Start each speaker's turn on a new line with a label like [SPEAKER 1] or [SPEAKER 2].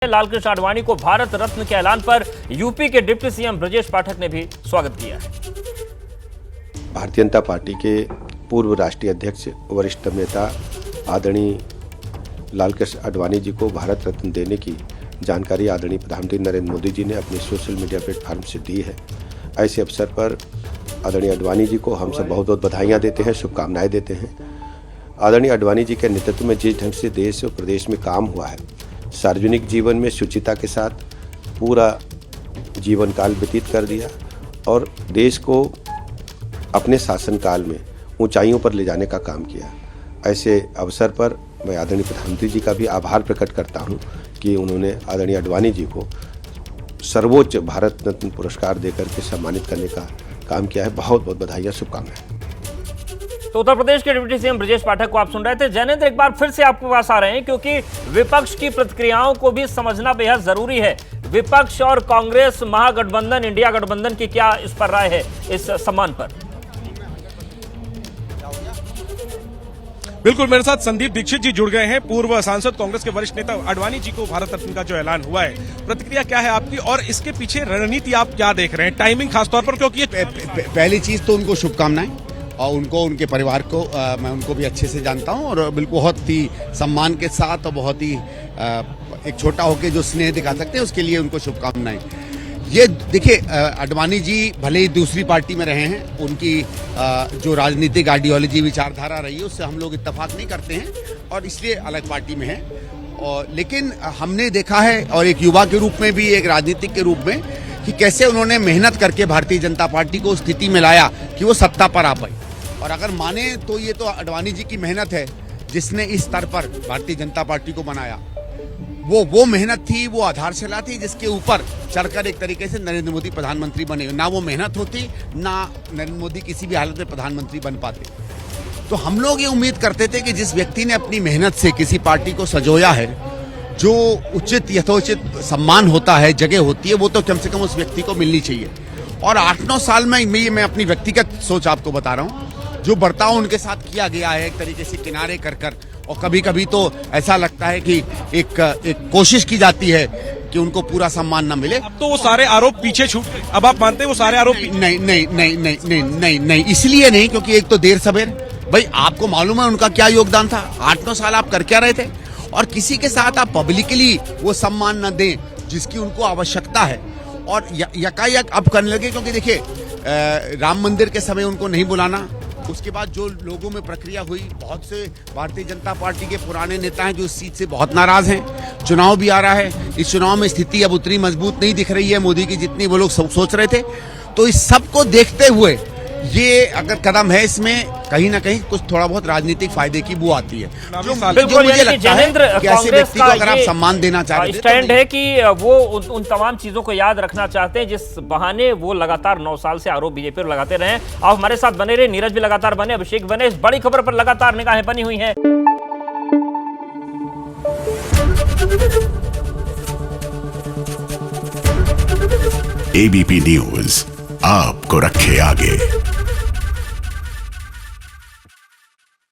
[SPEAKER 1] लालकृष्ण आडवाणी को भारत रत्न के ऐलान पर यूपी के डिप्टी सीएम ब्रजेश पाठक ने भी स्वागत किया है।
[SPEAKER 2] भारतीय जनता पार्टी के पूर्व राष्ट्रीय अध्यक्ष वरिष्ठ नेता आदरणीय लालकृष्ण आडवाणी जी को भारत रत्न देने की जानकारी आदरणीय प्रधानमंत्री नरेंद्र मोदी जी ने अपने सोशल मीडिया प्लेटफॉर्म से दी है। ऐसे अवसर पर आदरणीय आडवाणी जी को हम सब बहुत बहुत बधाइयाँ देते हैं, शुभकामनाएं देते हैं। आदरणीय आडवाणी जी के नेतृत्व में जिस ढंग से देश और प्रदेश में काम हुआ है, सार्वजनिक जीवन में शुचिता के साथ पूरा जीवन काल व्यतीत कर दिया और देश को अपने शासनकाल में ऊंचाइयों पर ले जाने का काम किया। ऐसे अवसर पर मैं आदरणीय प्रधानमंत्री जी का भी आभार प्रकट करता हूं कि उन्होंने आदरणीय आडवाणी जी को सर्वोच्च भारत रत्न पुरस्कार देकर के सम्मानित करने का काम किया है। बहुत बहुत बधाइयाँ, शुभकामनाएं।
[SPEAKER 1] तो उत्तर प्रदेश के डिप्टी सीएम ब्रजेश पाठक को आप सुन रहे थे। जैनेंद्र, एक बार फिर से आपके पास आ रहे हैं क्योंकि विपक्ष की प्रतिक्रियाओं को भी समझना बेहद जरूरी है। विपक्ष और कांग्रेस महागठबंधन, इंडिया गठबंधन की क्या इस पर राय है, इस सम्मान पर?
[SPEAKER 3] बिल्कुल, मेरे साथ संदीप दीक्षित जी जुड़ गए हैं, पूर्व सांसद, कांग्रेस के वरिष्ठ नेता। आडवाणी जी को भारत रत्न का जो ऐलान हुआ है, प्रतिक्रिया क्या है आपकी और इसके पीछे रणनीति आप क्या देख रहे हैं, टाइमिंग खासतौर पर? क्योंकि
[SPEAKER 4] पहली चीज तो उनको शुभकामनाएं और उनको, उनके परिवार को मैं उनको भी अच्छे से जानता हूं और बिल्कुल बहुत ही सम्मान के साथ और बहुत ही एक छोटा होकर जो स्नेह दिखा सकते हैं उसके लिए उनको शुभकामनाएं। ये देखिए, आडवाणी जी भले ही दूसरी पार्टी में रहे हैं, उनकी जो राजनीतिक आइडियोलॉजी विचारधारा रही है उससे हम लोग इत्तेफाक नहीं करते हैं और इसलिए अलग पार्टी में हैं। और लेकिन हमने देखा है, और एक युवा के रूप में भी, एक राजनीतिक के रूप में, कि कैसे उन्होंने मेहनत करके भारतीय जनता पार्टी को उस स्थिति में लाया कि वो सत्ता पर आ पाई। और अगर माने तो ये तो आडवाणी जी की मेहनत है जिसने इस स्तर पर भारतीय जनता पार्टी को बनाया। वो मेहनत थी, वो आधारशिला थी जिसके ऊपर चढ़कर एक तरीके से नरेंद्र मोदी प्रधानमंत्री बने। ना वो मेहनत होती, ना नरेंद्र मोदी किसी भी हालत में प्रधानमंत्री बन पाते। तो हम लोग ये उम्मीद करते थे कि जिस व्यक्ति ने अपनी मेहनत से किसी पार्टी को सजोया है, जो उचित यथोचित सम्मान होता है, जगह होती है, वो तो कम से कम उस व्यक्ति को मिलनी चाहिए। और 8-9 साल में मैं अपनी व्यक्तिगत सोच आपको बता रहा हूँ, जो बर्ताव उनके साथ किया गया है एक तरीके से किनारे कर और कभी कभी तो ऐसा लगता है कि एक कोशिश की जाती है कि उनको पूरा सम्मान न मिले।
[SPEAKER 3] अब तो वो सारे आरोप पीछे छूट गए। अब आप मानते हैं वो सारे आरोप?
[SPEAKER 4] नहीं, इसलिए नहीं क्योंकि एक तो देर सवेर, भाई आपको मालूम है उनका क्या योगदान था। 8-9 साल आप कर क्या रहे थे? और किसी के साथ आप पब्लिकली वो सम्मान न दें जिसकी उनको आवश्यकता है और यकायक अब करने लगे। क्योंकि देखिए, राम मंदिर के समय उनको नहीं बुलाना, उसके बाद जो लोगों में प्रक्रिया हुई, बहुत से भारतीय जनता पार्टी के पुराने नेता हैं जो इस सीट से बहुत नाराज हैं। चुनाव भी आ रहा है, इस चुनाव में स्थिति अब उतनी मजबूत नहीं दिख रही है मोदी की जितनी वो लोग सोच रहे थे। तो इस सब को देखते हुए ये अगर कदम है, इसमें कहीं ना कहीं कुछ थोड़ा बहुत राजनीतिक फायदे की बू आती है। जो मुझे लगता है कि ऐसे व्यक्ति को अगर आप सम्मान देना चाहते हैं,
[SPEAKER 1] स्टैंड है कि वो उन तमाम चीजों को याद रखना चाहते हैं जिस बहाने वो लगातार 9 साल से आरोप बीजेपी पर लगाते रहे। आप हमारे साथ बने रहे, नीरज भी लगातार बने, अभिषेक बने। इस बड़ी खबर पर लगातार निगाहें बनी हुई हैं।
[SPEAKER 5] एबीपी न्यूज आपको रखे आगे।